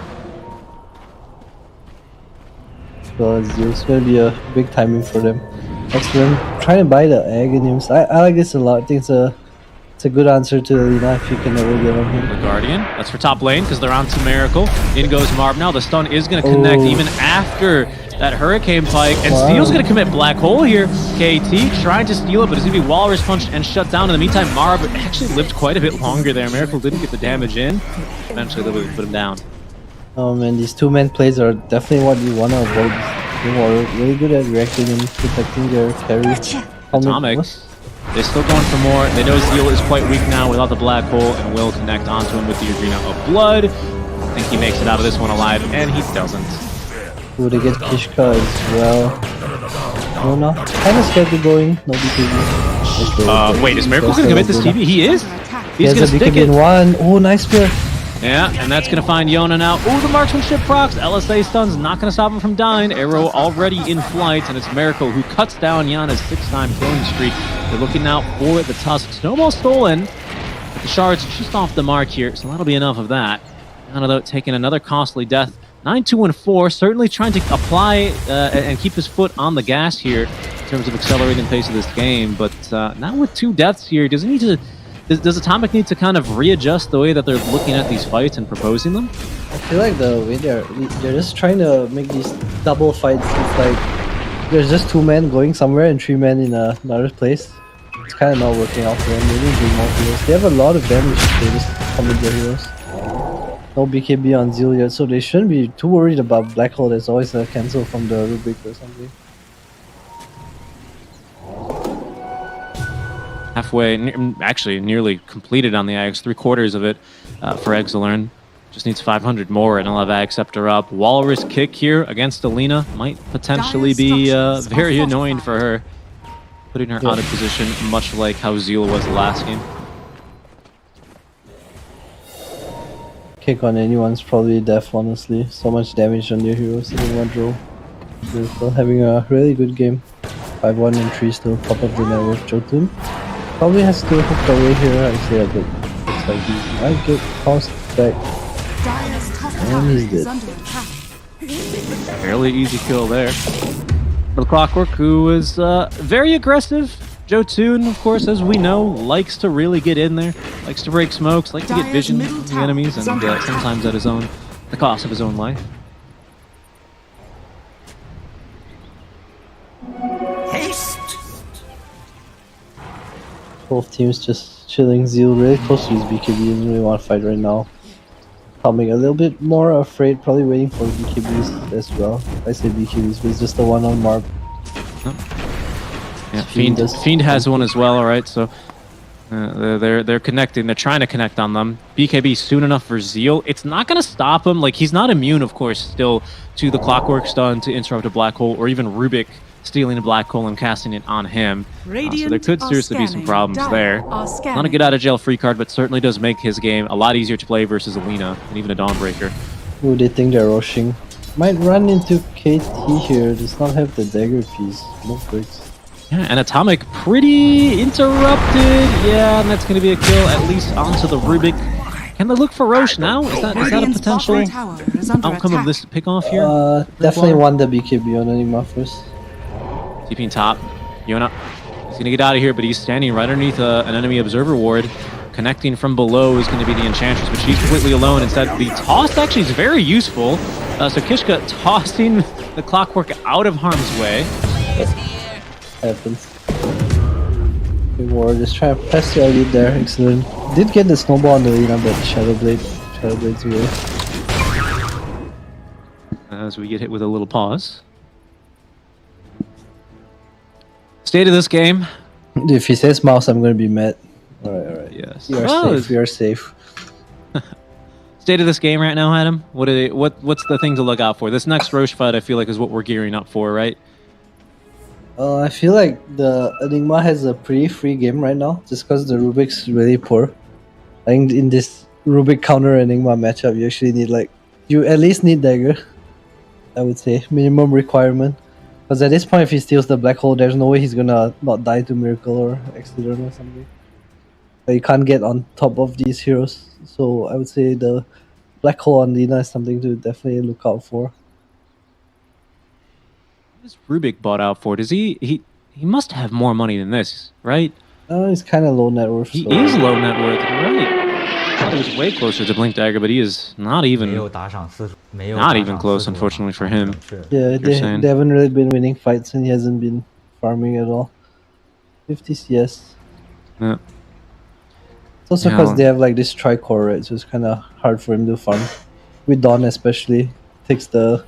As well as Zeus. It's going to be a big timing for them. Excellent. Trying to buy the Aghanim's. I like this a lot. I think it's a good answer to Lina if you can ever get on him. The Guardian, that's for top lane because they're on to Miracle. In goes Marb now. The stun is going to connect even after that Hurricane Pike. And Steel's going to commit Black Hole here. KT trying to steal it, but it's going to be Walrus punched and shut down. In the meantime, Marb actually lived quite a bit longer there. Miracle didn't get the damage in. Eventually, they would put him down. Oh man, these two-man plays are definitely what you want to avoid. They are really good at reacting and protecting their carry. Atomic. They're still going for more. They know Zeal is quite weak now without the black hole and will connect onto him with the Arena of Blood. I think he makes it out of this one alive, and he doesn't. Ooh, they get Kishka as well. Oh no, kind of scared to go in. No BKB. Wait, is Miracle going to commit this TV? He is? He's going to stick BKB it. In one. Oh, nice spear. Yeah, and that's going to find Yona now. Ooh, the marksmanship procs. LSA stun's not going to stop him from dying. Arrow already in flight, and it's Miracle who cuts down Yana's 6-time killing streak. They're looking now for the Tusk. Snowball stolen. But the shards just off the mark here, so that'll be enough of that. Yana, though, taking another costly death. 9-2-4, certainly trying to apply and keep his foot on the gas here in terms of accelerating the pace of this game. But now with 2 deaths here, does he need to... Does Atomic need to kind of readjust the way that they're looking at these fights and proposing them? I feel like the way they're just trying to make these double fights. It's like there's just 2 men going somewhere and 3 men in another place. It's kind of not working out for them. They need to bring more heroes. They have a lot of damage if they just come with their heroes. No BKB on Zeal yet, so they shouldn't be too worried about Black Hole. There's always a cancel from the Rubik or something. halfway, actually nearly completed on the Ags, 3/4 of it for Exilern. Just needs 500 more and he'll have Ag Scepter up. Walrus kick here against Alina might potentially be very annoying for her, putting her out of position, much like how Zeal was the last game. Kick on anyone's probably death, honestly. So much damage on their heroes in one row. They're still having a really good game. 5-1 and 3 still top of the network. Jotun probably has to hook away here, I say a bit. Looks like he might get tossed back. And he's dead. Fairly easy kill there. For the Clockwork, who was very aggressive. Jotun, of course, as we know, likes to really get in there, likes to break smokes, likes to get vision of the enemies, and sometimes at the cost of his own life. Both teams just chilling. Zeal really close to his BKB, doesn't really want to fight right now. Atomic a little bit more afraid, probably waiting for BKBs as well. I say BKBs, but it's just the one on Mark. Yeah, Fiend has one as well, alright, so they're connecting, they're trying to connect on them. BKB soon enough for Zeal. It's not going to stop him, like he's not immune, of course, still to the Clockwork stun, to interrupt a black hole, or even Rubik stealing a black hole and casting it on him. So there could seriously be some problems there. Not a get out of jail free card, but certainly does make his game a lot easier to play versus Alina and even a Dawnbreaker. Ooh, they think they're rushing. Might run into KT here, does not have the dagger piece. No breaks. Yeah, and Atomic pretty interrupted. Yeah, and that's going to be a kill, at least onto the Rubik. Can they look for Roche now? Is that a potential outcome of this pick-off here? Definitely want the BKB on Enigma first. TPing top. Yona, he's going to get out of here, but he's standing right underneath an enemy observer ward. Connecting from below is going to be the Enchantress, but she's completely alone. Instead, the toss actually is very useful. So Kishka tossing the Clockwork out of harm's way. Happens. Big ward just trying to press the lead there. Excellent. Did get the snowball on the arena, but Shadowblade's away. As we get hit with a little pause. State of this game. If he says mouse, I'm gonna be mad. Alright. Yes. You are safe. You are safe. State of this game right now, Adam. What's the thing to look out for? This next Roche fight, I feel like, is what we're gearing up for, right? I feel like the Enigma has a pretty free game right now, just because the Rubik's really poor. I think in this Rubik counter Enigma matchup, you actually need you at least need dagger. I would say minimum requirement. Because at this point, if he steals the black hole, there's no way he's gonna not die to Miracle or Accident or something. But you can't get on top of these heroes, so I would say the black hole on Lina is something to definitely look out for. What is Rubik bought out for? Does he must have more money than this, right? He's kind of low net worth. He is low net worth, right? I thought he was way closer to Blink Dagger, but he is not even close, unfortunately for him. Yeah, they haven't really been winning fights, and he hasn't been farming at all. 50 CS. Yeah. It's also because they have this tri-core, right? So it's kind of hard for him to farm. With Dawn especially, takes the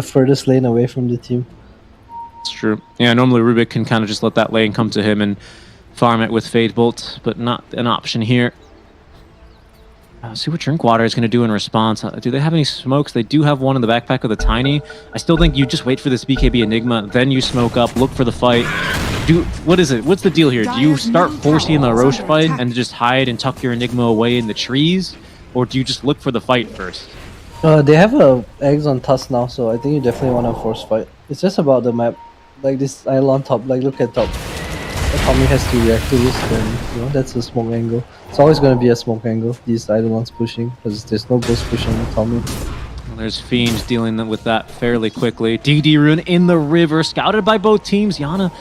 furthest lane away from the team. It's true. Yeah, normally Rubik can kind of just let that lane come to him and farm it with Fade Bolt, but not an option here. See what Drinkwater is going to do in response. Do they have any smokes? They do have one in the backpack of the Tiny. I still think you just wait for this BKB Enigma, then you smoke up, look for the fight. What is it? What's the deal here? Do you start forcing the Roche fight and just hide and tuck your Enigma away in the trees? Or do you just look for the fight first? They have eggs on Tusk now, so I think you definitely want to force fight. It's just about the map. This island on top, look at top. Atomic has to react to this, then that's a smoke angle. It's always going to be a smoke angle, these idle ones pushing, because there's no ghost push on Atomic. Well, there's Fiend dealing with that fairly quickly. DD Rune in the river, scouted by both teams. Yana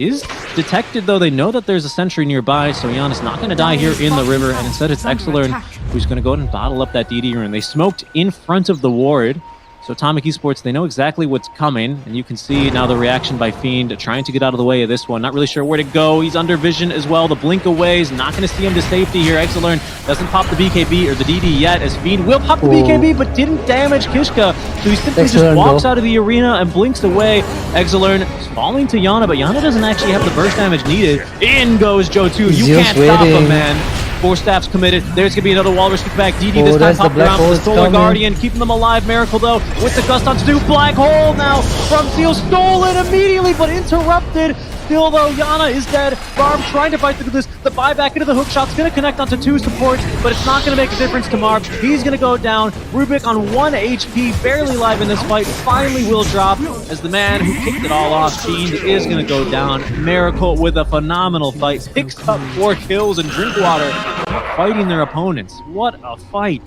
is detected, though. They know that there's a sentry nearby, so Yana's not going to die here in the river, and instead it's Exilern who's going to go ahead and bottle up that DD Rune. They smoked in front of the ward, So Atomic Esports, they know exactly what's coming, and you can see now the reaction by Fiend trying to get out of the way of this one. Not really sure where to go. He's under vision as well. The blink away is not going to see him to safety here. Exilern doesn't pop the BKB or the DD yet, as Fiend will pop the BKB, but didn't damage Kishka. So he simply just walks out of the arena and blinks away. Exilern falling to Yana, but Yana doesn't actually have the burst damage needed. In goes Joe2. You can't stop him, man. 4 staffs committed. There's going to be another Walrus kick back. DD this time popped around with the Solar Guardian, keeping them alive. Miracle, though, with the gust on to do. Black Hole now from Seal. Stolen immediately, but interrupted. Still, though, Yana is dead. Barb trying to fight through this. The buyback into the hook shot's going to connect onto 2 supports, but it's not going to make a difference to Marb. He's going to go down. Rubik on 1 HP, barely alive in this fight, finally will drop as the man who kicked it all off, Fiend, is going to go down. Miracle with a phenomenal fight. Picks up 4 kills and Drinkwater fighting their opponents. What a fight.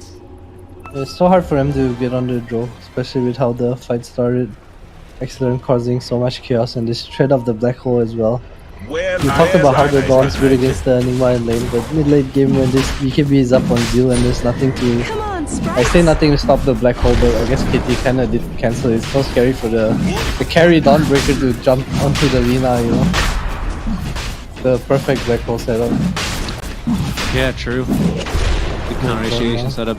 It's so hard for him to get on the draw, especially with how the fight started. Exilern causing so much chaos and this threat of the black hole as well. We talked about how the Dawn's good against the Enigma in lane, but mid-late game when this BKB is up on Zeal and there's nothing to... I say nothing to stop the black hole, but I guess Kitty kinda did cancel it. It's so scary for the carry Dawnbreaker to jump onto the Lina, you know? The perfect black hole setup. Yeah, true. Good counter initiation setup.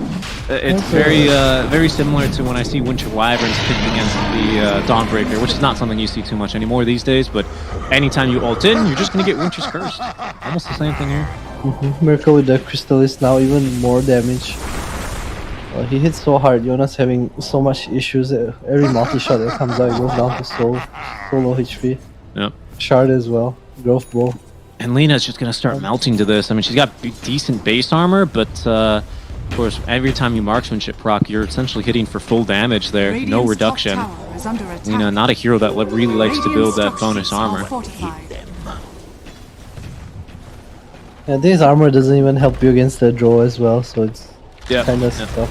It's very similar to when I see Winter Wyverns picked against the Dawnbreaker, which is not something you see too much anymore these days, but anytime you ult in, you're just going to get Winter's Curse. Almost the same thing here. Miracle with the Crystallis now, even more damage. He hits so hard. Jonas having so much issues. Every multi-shot that comes out goes down to so low HP. Yep. Shard as well. Growth Bow. And Lena's just going to start melting to this. I mean, she's got decent base armor, but of course, every time you marksmanship proc, you're essentially hitting for full damage there. No reduction. Lena, not a hero that really likes to build that bonus armor. Yeah, this armor doesn't even help you against the draw as well, so it's kind of tough.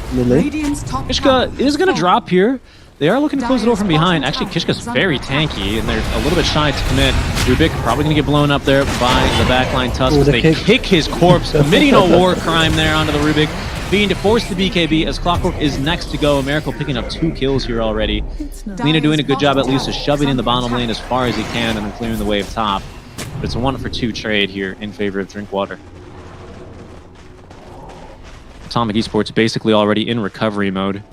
Kishka is going to drop here. They are looking to close the door from behind. Actually, Kishka's very tanky, and they're a little bit shy to commit. Rubik probably going to get blown up there by the backline Tusk as they kick his corpse, committing a war crime there onto the Rubik. Being to force the BKB as Clockwork is next to go. Miracle picking up 2 kills here already. Lena doing a good job at least of shoving in the bottom lane as far as he can and then clearing the wave top. But it's a 1-for-2 trade here in favor of Drinkwater. Atomic Esports basically already in recovery mode.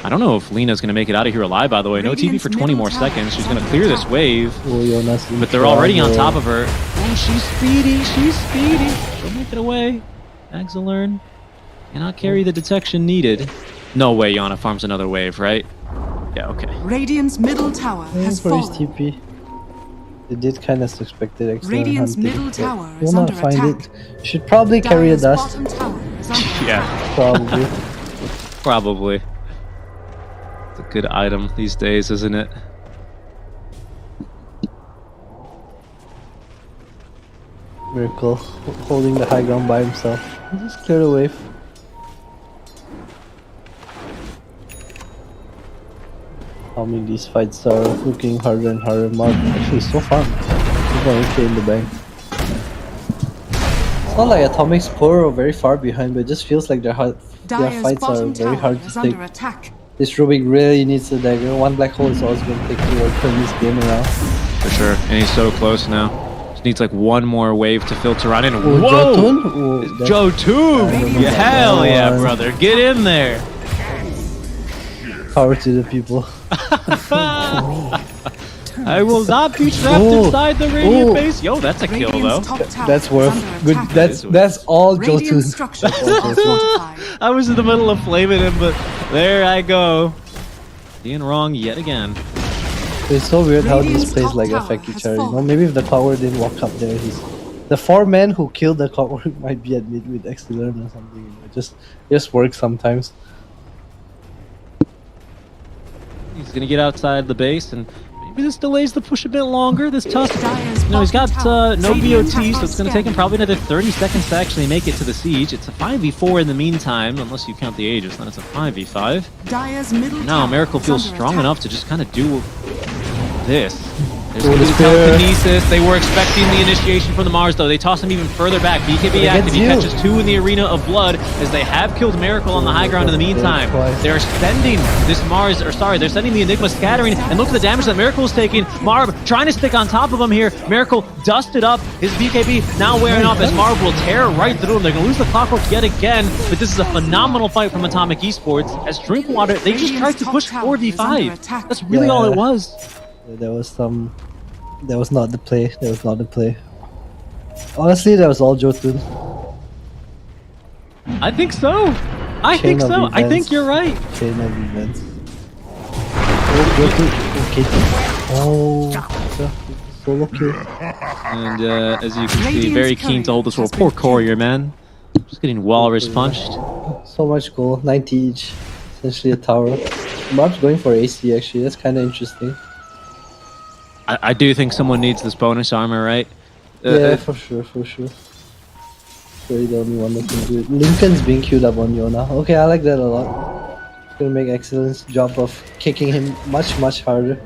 I don't know if Lena's going to make it out of here alive, by the way. No TV for 20 more seconds. She's going to clear this wave. But they're already on top of her. Oh, she's speedy. She's speedy. She'll make it away. Exilern cannot carry the detection needed. No way Yana farms another wave, right? Yeah, okay. Radiant's middle tower has fallen. TP. They did kind of suspect it. Radiant's middle tower is under attack. Should probably carry a dust. Yeah. Probably. Probably. It's a good item these days, isn't it? Miracle holding the high ground by himself. Just clear the wave. I mean, these fights are looking harder and harder. Mark actually so far. Okay in the bank. It's not like Atomic's poor or very far behind, but it just feels like their fights are very hard to take. This Rubik really needs a dagger. One black hole is always going to take to turn this game around. For sure, and he's so close now. Just needs like one more wave to filter on in. Whoa! Joe2! Yeah, hell yeah, brother. Get in there! Power to the people. I will not be trapped inside the radiant base. Yo, that's a kill though. That's worth good. That's all Joe2. I was in the middle of flaming him, but there I go. Being wrong yet again. It's so weird how these plays like affect each other. You know, maybe if the Clockwork didn't walk up there, the 4 men who killed the Clockwork might be at mid with Exilern or something. You know, it just works sometimes. He's gonna get outside the base, and maybe this delays the push a bit longer. This Tusk, you know, he's got no BOT, so it's gonna take him probably another 30 seconds to actually make it to the siege. It's a 5v4 in the meantime, unless you count the Aegis, then it's a 5v5. Now Miracle feels strong enough to just kind of do this. There's going to be the telekinesis. They were expecting the initiation from the Mars, though. They toss him even further back. BKB active. He catches 2 in the Arena of Blood as they have killed Miracle on the high ground in the meantime. They're sending this Mars, or sorry, they're sending the Enigma scattering, and look at the damage that Miracle is taking. Marb trying to stick on top of him here. Miracle dusted up. His BKB now wearing off as Marb will tear right through him. They're going to lose the clockwork yet again, but this is a phenomenal fight from Atomic Esports. As Drinkwater, they just tried to push 4v5. That's really all it was. There was not the play. There was not the play. Honestly, that was all Jotun. I think so. I think so. I think you're right. Chain of events. Oh, solo kill. And as you can see, very keen to hold this one. Poor Courier, man. Just getting walrus punched. So much goal, 90 each. Essentially a tower. Marb's going for AC actually. That's kind of interesting. I do think someone needs this bonus armor, right? Yeah, for sure, for sure. Really the only one that can do it. Lincoln's being queued up on Yona. Okay, I like that a lot. Gonna make excellent job of kicking him much harder.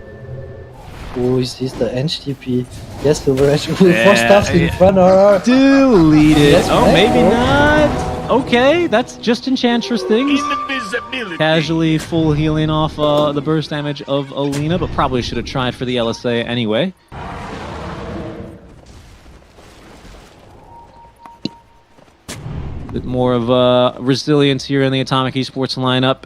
Oh, he sees the Ench TP. Yes, Silver Edge. Ooh, 4 stuffs in front of Delete it. Yes, oh, man. maybe not. Okay, that's just Enchantress things. Casually full healing off the burst damage of Alina, but probably should have tried for the LSA anyway. Bit more of resilience here in the Atomic Esports lineup.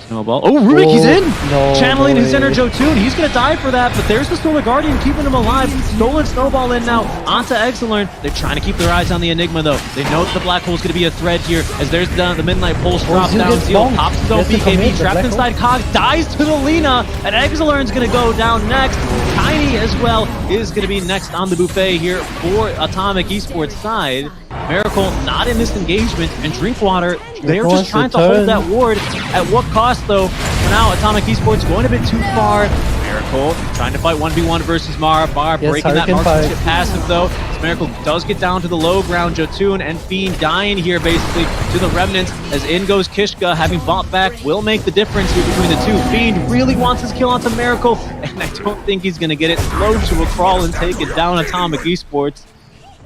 Snowball. Oh, Rubik, he's in! No Channeling his way. inner Jotun. He's going to die for that, but there's the Solar Guardian keeping him alive. Stolen Snowball in now onto Exilern. They're trying to keep their eyes on the Enigma, though. They know that the Black Hole's going to be a threat here as there's the Midnight Pulse drops Zeal down. gets Zeal bombed. pops his own He has to commit BKB, the trapped Black inside Cog, dies to the Lina, and Exilern's going to go down next. Tiny as well is going to be next on the buffet here for Atomic Esports side. Miracle not in this engagement, and Drinkwater, they're just trying to hold that ward. At what cost, though? For now, Atomic Esports going a bit too far. Miracle trying to fight 1v1 versus Mar. Bar breaking that marksmanship passive, though. As Miracle does get down to the low ground. Jotun and Fiend dying here, basically, to the Remnants. As in goes Kishka, having bought back, will make the difference here between the two. Fiend really wants his kill onto Miracle, and I don't think he's going to get it. Slow to a crawl and take it down Atomic Esports.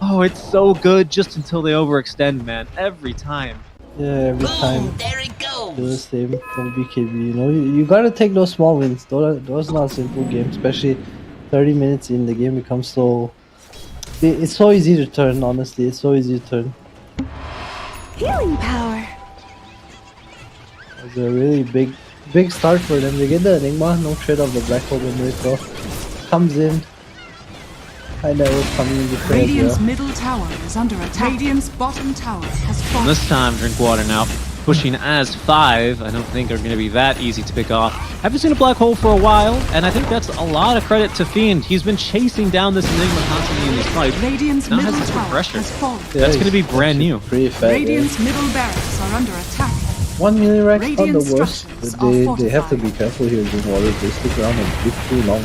Oh, it's so good just until they overextend, man. Every time. Yeah, every time. There it goes. Do the same from BKB. You know, you gotta take those small wins. Those not a simple game, especially 30 minutes in the game becomes so. It's so easy to turn. Honestly, it's so easy to turn. Healing power. It's a really big start for them. They get the Enigma, no trade of the Black Hole when Miracle comes in. Kinda was coming in before as Radiant's well. middle tower is under attack. Radiant's bottom tower has fallen. This time, Drinkwater now pushing as 5. I don't think are going to be that easy to pick off. Haven't seen a Black Hole for a while, and I think that's a lot of credit to Fiend. He's been chasing down this Enigma constantly in these fights. Radiant's Now middle has some tower pressure. has fallen. Yeah, That's going to be he's brand new. Pretty fat. Radiant's middle barracks are under attack. 1 million racks, not Radiant the worst. structures But they are have to be fortified. careful here with water. They stick around a bit too long.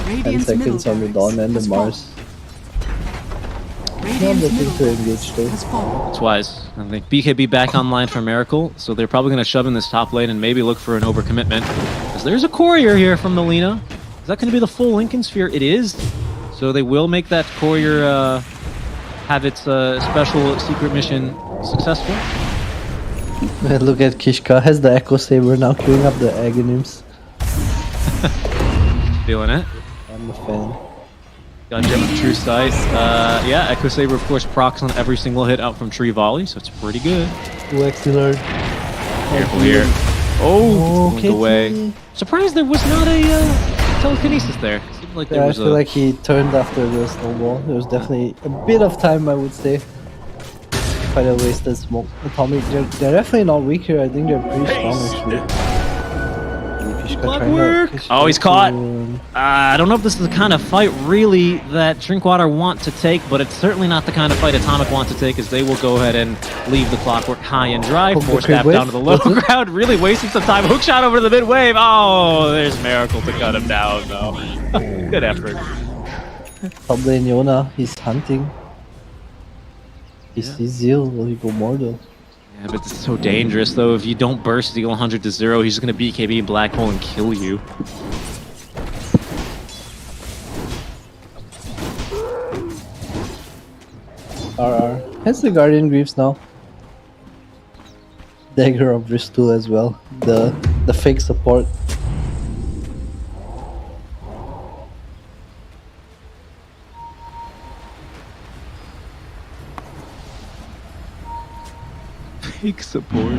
10 Radiant's middle seconds on the barracks Dawn and the has Mars. fallen. Not Radiant's looking middle to barracks engage though. has fallen. It's wise. I think BKB back online for Miracle, so they're probably going to shove in this top lane and maybe look for an overcommitment. Because there's a Courier here from the Lina. Is that going to be the full Lincoln Sphere? It is. So they will make that Courier have its special secret mission successful. Look at Kishka has the Echo Saber now queuing up the Aghanims. Feeling it. I'm a fan. Got Gem of True Sight. Yeah, Echo Saber, of course, procs on every single hit out from Tree Volley, so it's pretty good. 2x alert. Careful here. Oh, Okay. going away. Surprised there was not a telekinesis there. Seemed like there Yeah, I was feel like he turned after the snowball. There was definitely a bit of time, I would say. Quite a wasted smoke. Atomic, they're definitely not weak here. I think they're pretty strong actually. Kishka trying to- Clockwork! Kishka Oh, he's caught. to- I don't know if this is the kind of fight really that Drinkwater want to take, but it's certainly not the kind of fight Atomic want to take, as they will go ahead and leave the Clockwork high and dry. Hook the Force creep tap wave. down to the low ground, really wasting some time. Hook shot over to the mid wave. Oh, there's Miracle to cut him down, though. Good effort. Top lane Yona, he's hunting. He sees Zeal, will he go more though? Yeah, but it's so dangerous though. If you don't burst Zeal 100 to 0, he's just gonna BKB Black Hole and kill you. RR. Has the Guardian Greaves now. Dagger of Bristol as well. The fake support. Fake support.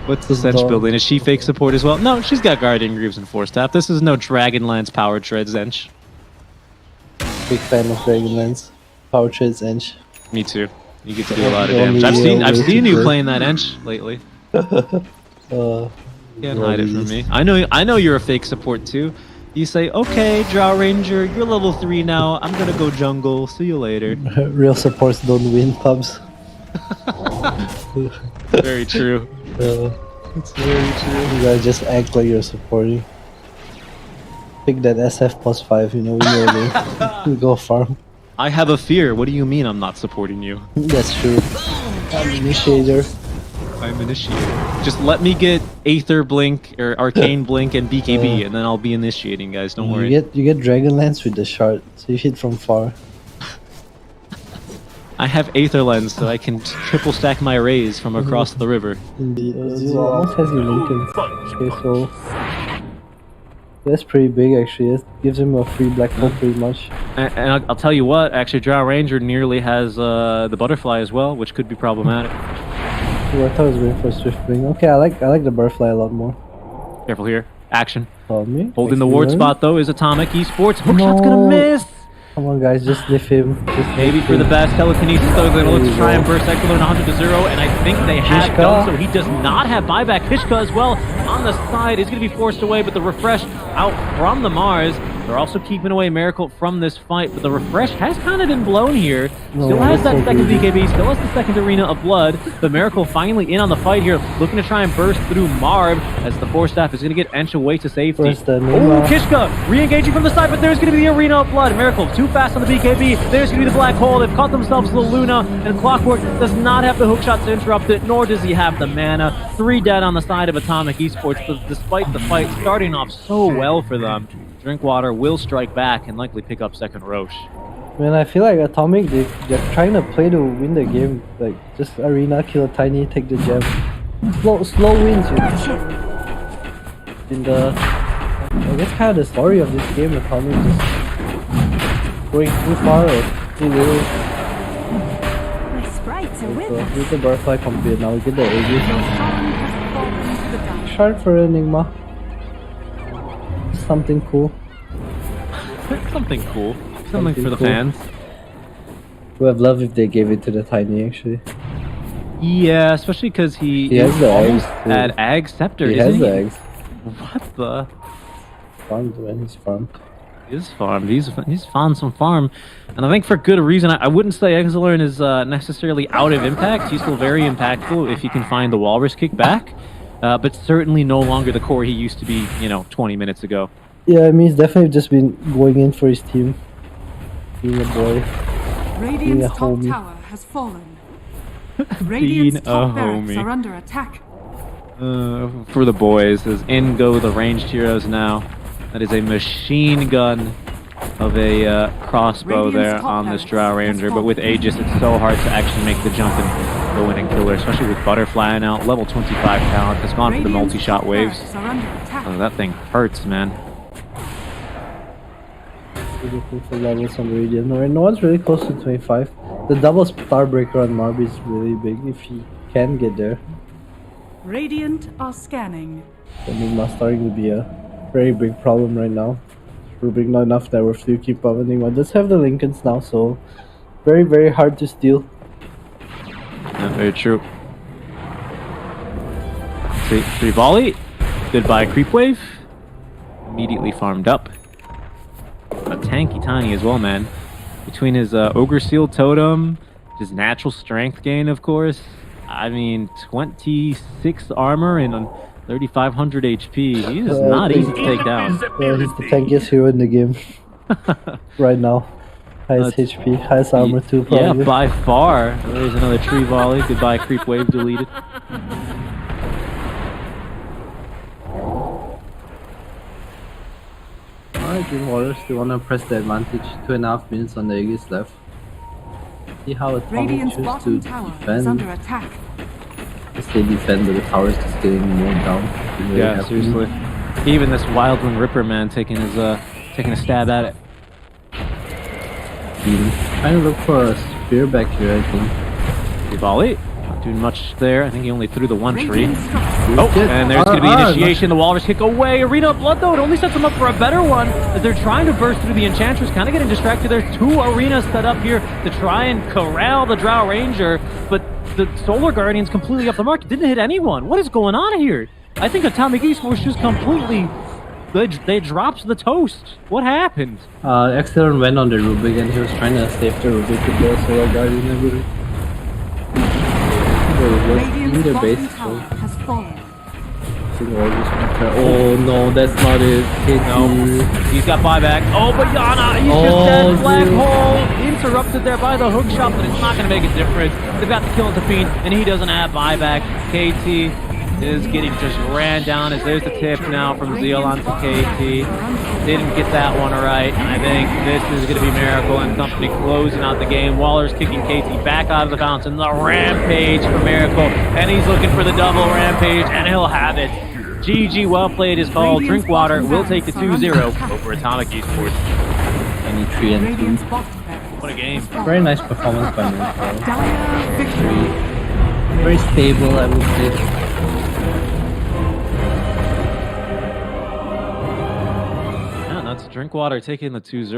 What's the This Zench dog. building? Is she fake support as well? No, she's got Guardian Greaves and Force Staff. This is no Dragonlance Power Tread Zench. Big fan of Dragonlance. Power Trades Ench. Me too. You get to do a lot of The damage. only, I've way seen to you do it. playing that Ench lately. Can't hide it from Lollies. me. I know you're a fake support too. You say, okay, Drow Ranger, you're level 3 now. I'm gonna go jungle. See you later. Real supports don't win pubs. Very true. It's very true. You gotta just act like you're supporting. Pick that SF plus 5, you know, when you're there. You go farm. I have a fear. What do you mean I'm not supporting you? That's true. I'm initiator. I'm initiator. Just let me get Aether Blink or Arcane Blink and BKB, and then I'll be initiating, guys. Don't worry. You get Dragonlance with the shard, so you hit from far. I have Aether Lens, so I can triple stack my rays from across the river. Indeed. You almost has your Lincoln. Okay, so that's pretty big actually. It gives him a free black hole pretty much. And I'll tell you what, actually, Drow Ranger nearly has the butterfly as well, which could be problematic. Ooh, I thought I was going for a swift bring. Okay, I like the butterfly a lot more. Careful here. Action. Follow me. Holding the ward Excellent. spot, though, is Atomic Esports. Hookshot's gonna miss! Come on, guys, just sniff him. Just Maybe sniff for the him. best. Telekinesis, though, they're gonna look There to you try go. and burst Excellent 100 to 0, and I think they have Kishka. done so. He does not have buyback. Kishka as well on the side is gonna be forced away, but the refresh out from the Mars. They're also keeping away Miracle from this fight, but the refresh has kind of been blown here. No, Still has that's that so second good. BKB, still has the second Arena of Blood, but Miracle finally in on the fight here, looking to try and burst through Marv as the Force Staff is going to get Ench away to safety. First, Oh, Nima. Kishka re-engaging from the side, but there's going to be the Arena of Blood. Miracle too fast on the BKB. There's going to be the Black Hole. They've caught themselves the Luna, and Clockwork does not have the hookshot to interrupt it, nor does he have the mana. 3 dead on the side of Atomic Esports, but despite the fight starting off so well for them, Drinkwater will strike back and likely pick up second Roche. Man, I feel like Atomic, they're trying to play to win the game. Like, just Arena, kill a Tiny, take the gem. Slow wins, you know. In the... I guess kind of the story of this game, Atomic just going too far or too little. My sprites are with So, us. with the butterfly complete, now we get the Your Aegis. farm has fallen to the dust. Shard for Enigma. Something cool. Something cool. Something Something for the cool. fans. Would have loved if they gave it to the Tiny, actually. Yeah, especially because he has the almost eggs, too. at Ag Scepter, He isn't has he? the eggs. What the? Farmed when he's farmed. He's farmed. He's found some farm, and I think for good reason. I wouldn't say Exilern is necessarily out of impact. He's still very impactful if he can find the Walrus kick back, but certainly no longer the core he used to be, 20 minutes ago. Yeah, I mean, he's definitely just been going in for his team. Being a boy. Radiant's a top homie. tower has fallen. Radiant's a top barracks homie. are under attack. For the boys, as in go the ranged heroes now. That is a machine gun of a crossbow Radiant's there top on this barracks Drow has Ranger, but fallen. with Aegis it's so hard to actually make the jump and go in and kill her, especially with Butterfly now, level 25 talent, has gone for the Radiant's multi-shot top waves. barracks are under attack. Oh, that thing hurts, man. Really looking for levels on Radiant. No one's really close to 25. The double Starbreaker on Marby is really big if he can get there. Radiant are scanning. Enigma starting to be a very big problem right now. We're big not enough that we're to keep up. Enigma does have the Lincolns now, so very, very hard to steal. Yeah, very true. Three volley. Goodbye creep wave. Immediately farmed up. A tanky Tiny as well, man. Between his Ogre Seal Totem, his natural strength gain, of course. I mean, 26 armor and 3,500 HP. He is not easy to take down. He's the tankiest hero in the game right now. Highest HP, highest armor too, Yeah, probably. by far. There's another tree volley. Goodbye, creep wave deleted. Alright, Dream Warriors, they wanna press the advantage. 2.5 minutes on the Aegis left. See how Atomic Radiant's choose to bottom tower is under defend. attack. As they defend, but the tower is just getting more down. Very Yeah, happy. seriously. Even this Wildwing Ripper man taking a stab at it. Trying to look for a spear back here, I think. Volley. Not doing much there. I think he only threw the one tree. Radiant structures. Oh, and there's going to be initiation. The Walrus kick away. Arena Blood, though, it only sets them up for a better one as they're trying to burst through the Enchantress, kind of getting distracted. There's 2 arenas set up here to try and corral the Drow Ranger, but the Solar Guardian's completely off the mark. It didn't hit anyone. What is going on here? I think Atomic Esports just completely... They dropped the toast. What happened? Excellent went on the Rubik and he was trying to save the Rubik with the Solar Guardian and everything. In Radiant's their bottom base, tower has fallen. oh no, that's not it. No, he's got buyback. Oh, but Yana, he's just dead. Black dude. hole interrupted there by the hook shot, but it's not going to make a difference. They've got the kill at the feed, and he doesn't have buyback. KT is getting just ran down as there's the tip now from Zeal onto KT. Didn't get that one right, and I think this is going to be Miracle and company closing out the game. Waller's kicking KT back out of the fountain. The rampage for Miracle, and he's looking for the double rampage, and he'll have it. GG, well played is called. Drinkwater will take the 2-0 over Atomic Esports. 23 and 2. Radiant's bottom barracks What a game. Very nice performance by Miracle. Dire victory. Very stable, I would say. Yeah, that's Drinkwater taking the 2-0.